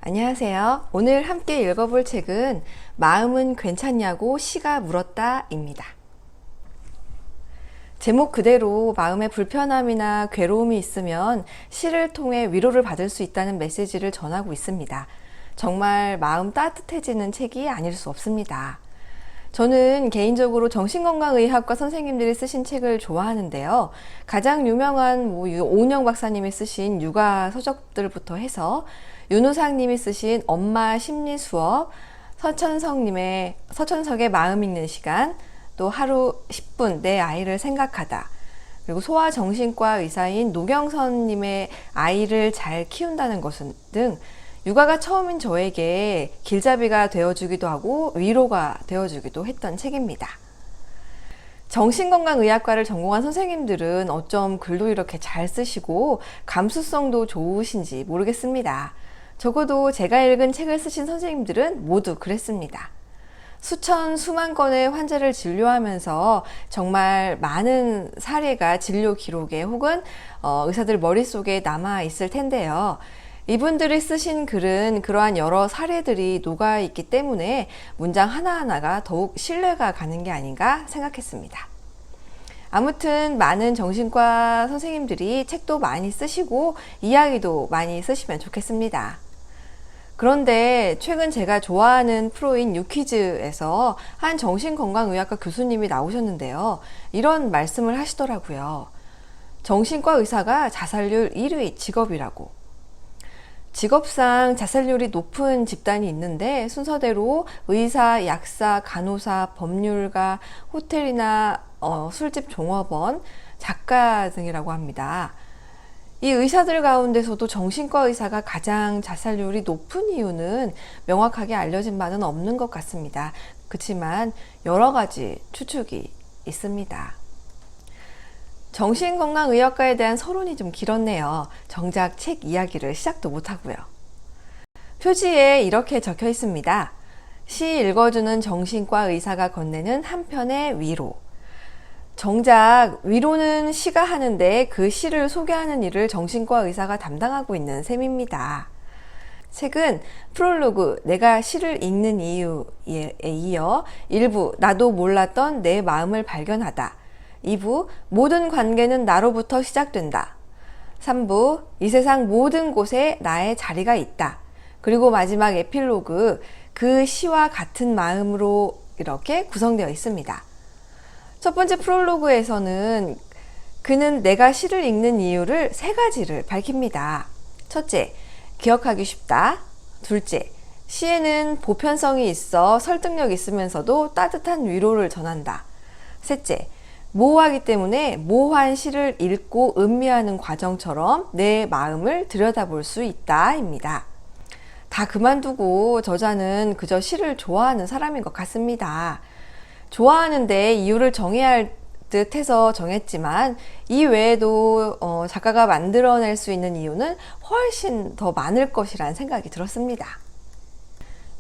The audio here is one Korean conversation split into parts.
안녕하세요. 오늘 함께 읽어볼 책은 마음은 괜찮냐고 시가 물었다 입니다. 제목 그대로 마음에 불편함이나 괴로움이 있으면 시를 통해 위로를 받을 수 있다는 메시지를 전하고 있습니다. 정말 마음 따뜻해지는 책이 아닐 수 없습니다. 저는 개인적으로 정신건강의학과 선생님들이 쓰신 책을 좋아하는데요. 가장 유명한 오은영 박사님이 쓰신 육아 서적들부터 해서 윤우상님이 쓰신 엄마 심리 수업, 서천석의 마음 읽는 시간, 또 하루 10분 내 아이를 생각하다, 그리고 소아정신과 의사인 노경선님의 아이를 잘 키운다는 것은 등 육아가 처음인 저에게 길잡이가 되어주기도 하고 위로가 되어주기도 했던 책입니다. 정신건강의학과를 전공한 선생님들은 어쩜 글도 이렇게 잘 쓰시고 감수성도 좋으신지 모르겠습니다. 적어도 제가 읽은 책을 쓰신 선생님들은 모두 그랬습니다. 수만 건의 환자를 진료하면서 정말 많은 사례가 진료 기록에 혹은 의사들 머릿속에 남아 있을 텐데요. 이분들이 쓰신 글은 그러한 여러 사례들이 녹아있기 때문에 문장 하나하나가 더욱 신뢰가 가는 게 아닌가 생각했습니다. 아무튼 많은 정신과 선생님들이 책도 많이 쓰시고 이야기도 많이 쓰시면 좋겠습니다. 그런데 최근 제가 좋아하는 프로인 유퀴즈에서 한 정신건강의학과 교수님이 나오셨는데요. 이런 말씀을 하시더라고요. 정신과 의사가 자살률 1위 직업이라고. 직업상 자살률이 높은 집단이 있는데 순서대로 의사, 약사, 간호사, 법률가, 호텔이나 술집 종업원, 작가 등이라고 합니다. 이 의사들 가운데서도 정신과 의사가 가장 자살률이 높은 이유는 명확하게 알려진 바는 없는 것 같습니다. 그렇지만 여러 가지 추측이 있습니다. 정신건강의학과에 대한 서론이 좀 길었네요. 정작 책 이야기를 시작도 못하고요. 표지에 이렇게 적혀 있습니다. 시 읽어주는 정신과 의사가 건네는 한 편의 위로. 정작 위로는 시가 하는데 그 시를 소개하는 일을 정신과 의사가 담당하고 있는 셈입니다. 책은 프롤로그 내가 시를 읽는 이유에 이어 1부 나도 몰랐던 내 마음을 발견하다, 2부 모든 관계는 나로부터 시작된다, 3부 이 세상 모든 곳에 나의 자리가 있다, 그리고 마지막 에필로그 그 시와 같은 마음으로 이렇게 구성되어 있습니다. 첫 번째 프롤로그에서는 그는 내가 시를 읽는 이유를 3가지를 밝힙니다. 첫째, 기억하기 쉽다. 둘째, 시에는 보편성이 있어 설득력 있으면서도 따뜻한 위로를 전한다. 셋째, 모호하기 때문에 모호한 시를 읽고 음미하는 과정처럼 내 마음을 들여다볼 수 있다 입니다. 다 그만두고 저자는 그저 시를 좋아하는 사람인 것 같습니다. 좋아하는데 이유를 정해야 할 듯 해서 정했지만 이 외에도 작가가 만들어낼 수 있는 이유는 훨씬 더 많을 것이라는 생각이 들었습니다.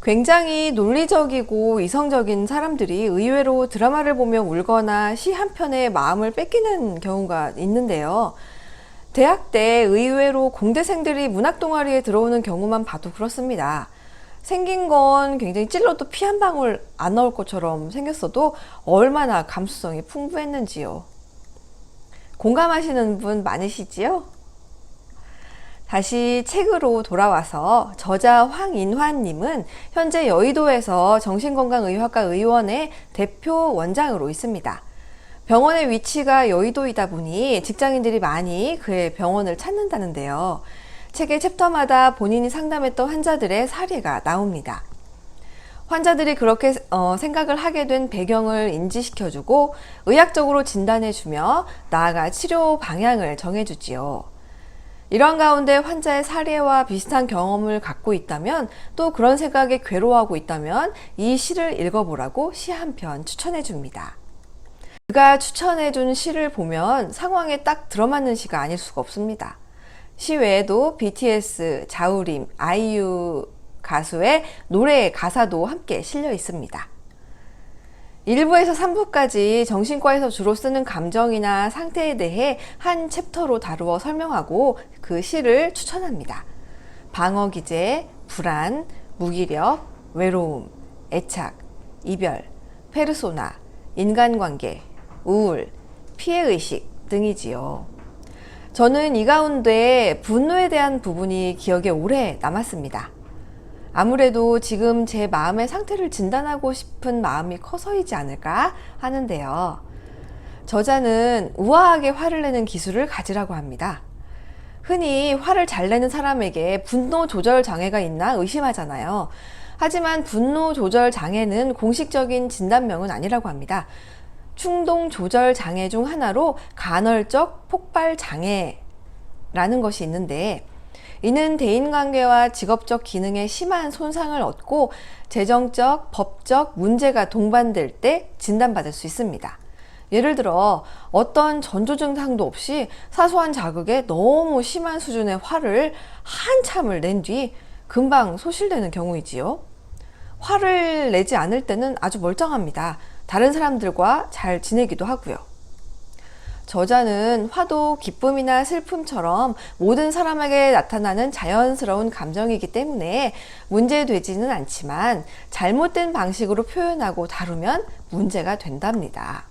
굉장히 논리적이고 이성적인 사람들이 의외로 드라마를 보며 울거나 시 한 편에 마음을 뺏기는 경우가 있는데요. 대학 때 의외로 공대생들이 문학 동아리에 들어오는 경우만 봐도 그렇습니다. 생긴 건 굉장히 찔러도 피 한 방울 안 나올 것처럼 생겼어도 얼마나 감수성이 풍부했는지요. 공감하시는 분 많으시지요? 다시 책으로 돌아와서 저자 황인환님은 현재 여의도에서 정신건강의학과 의원의 대표 원장으로 있습니다. 병원의 위치가 여의도이다 보니 직장인들이 많이 그의 병원을 찾는다는데요. 책의 챕터마다 본인이 상담했던 환자들의 사례가 나옵니다. 환자들이 그렇게 생각을 하게 된 배경을 인지시켜주고 의학적으로 진단해주며 나아가 치료 방향을 정해주지요. 이런 가운데 환자의 사례와 비슷한 경험을 갖고 있다면, 또 그런 생각에 괴로워하고 있다면 이 시를 읽어보라고 시 한 편 추천해줍니다. 그가 추천해준 시를 보면 상황에 딱 들어맞는 시가 아닐 수가 없습니다. 시 외에도 BTS, 자우림, 아이유 가수의 노래 가사도 함께 실려 있습니다. 1부에서 3부까지 정신과에서 주로 쓰는 감정이나 상태에 대해 한 챕터로 다루어 설명하고 그 시를 추천합니다. 방어 기제, 불안, 무기력, 외로움, 애착, 이별, 페르소나, 인간관계, 우울, 피해의식 등이지요. 저는 이 가운데 분노에 대한 부분이 기억에 오래 남았습니다. 아무래도 지금 제 마음의 상태를 진단하고 싶은 마음이 커서이지 않을까 하는데요. 저자는 우아하게 화를 내는 기술을 가지라고 합니다. 흔히 화를 잘 내는 사람에게 분노 조절 장애가 있나 의심하잖아요. 하지만 분노 조절 장애는 공식적인 진단명은 아니라고 합니다. 충동 조절 장애 중 하나로 간헐적 폭발 장애라는 것이 있는데, 이는 대인관계와 직업적 기능에 심한 손상을 얻고 재정적, 법적 문제가 동반될 때 진단받을 수 있습니다. 예를 들어 어떤 전조 증상도 없이 사소한 자극에 너무 심한 수준의 화를 한참을 낸 뒤 금방 소실되는 경우이지요. 화를 내지 않을 때는 아주 멀쩡합니다. 다른 사람들과 잘 지내기도 하고요. 저자는 화도 기쁨이나 슬픔처럼 모든 사람에게 나타나는 자연스러운 감정이기 때문에 문제되지는 않지만 잘못된 방식으로 표현하고 다루면 문제가 된답니다.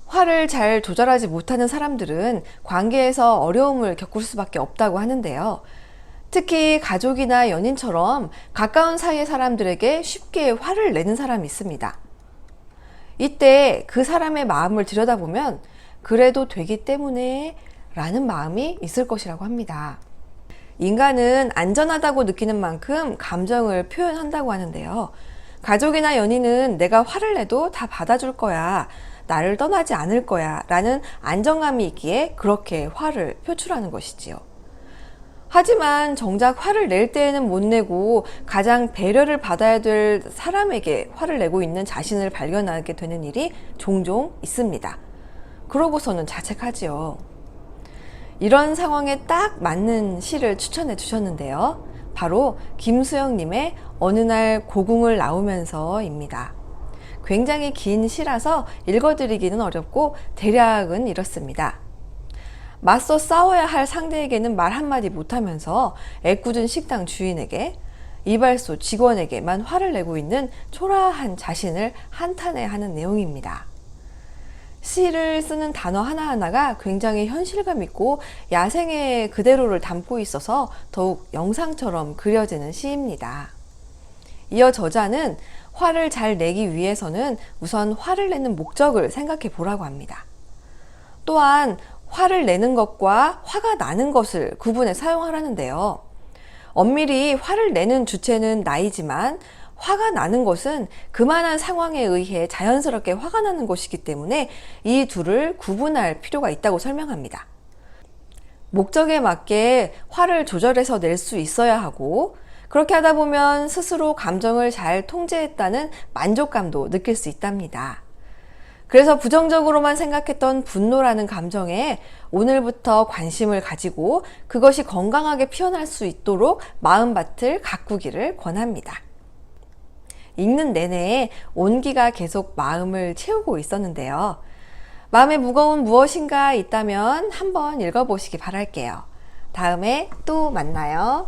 화를 잘 조절하지 못하는 사람들은 관계에서 어려움을 겪을 수밖에 없다고 하는데요. 특히 가족이나 연인처럼 가까운 사이의 사람들에게 쉽게 화를 내는 사람이 있습니다. 이때 그 사람의 마음을 들여다보면 그래도 되기 때문에 라는 마음이 있을 것이라고 합니다. 인간은 안전하다고 느끼는 만큼 감정을 표현한다고 하는데요. 가족이나 연인은 내가 화를 내도 다 받아줄 거야, 나를 떠나지 않을 거야 라는 안정감이 있기에 그렇게 화를 표출하는 것이지요. 하지만 정작 화를 낼 때에는 못 내고 가장 배려를 받아야 될 사람에게 화를 내고 있는 자신을 발견하게 되는 일이 종종 있습니다. 그러고서는 자책하지요. 이런 상황에 딱 맞는 시를 추천해 주셨는데요. 바로 김수영님의 어느 날 고궁을 나오면서입니다. 굉장히 긴 시라서 읽어드리기는 어렵고 대략은 이렇습니다. 맞서 싸워야 할 상대에게는 말 한마디 못하면서 애꿎은 식당 주인에게, 이발소 직원에게만 화를 내고 있는 초라한 자신을 한탄해하는 내용입니다. 시를 쓰는 단어 하나하나가 굉장히 현실감 있고 야생의 그대로를 담고 있어서 더욱 영상처럼 그려지는 시입니다. 이어 저자는 화를 잘 내기 위해서는 우선 화를 내는 목적을 생각해 보라고 합니다. 또한 화를 내는 것과 화가 나는 것을 구분해 사용하라는데요. 엄밀히 화를 내는 주체는 나이지만 화가 나는 것은 그만한 상황에 의해 자연스럽게 화가 나는 것이기 때문에 이 둘을 구분할 필요가 있다고 설명합니다. 목적에 맞게 화를 조절해서 낼 수 있어야 하고, 그렇게 하다 보면 스스로 감정을 잘 통제했다는 만족감도 느낄 수 있답니다. 그래서 부정적으로만 생각했던 분노라는 감정에 오늘부터 관심을 가지고 그것이 건강하게 피어날 수 있도록 마음밭을 가꾸기를 권합니다. 읽는 내내 온기가 계속 마음을 채우고 있었는데요. 마음에 무거운 무엇인가 있다면 한번 읽어보시기 바랄게요. 다음에 또 만나요.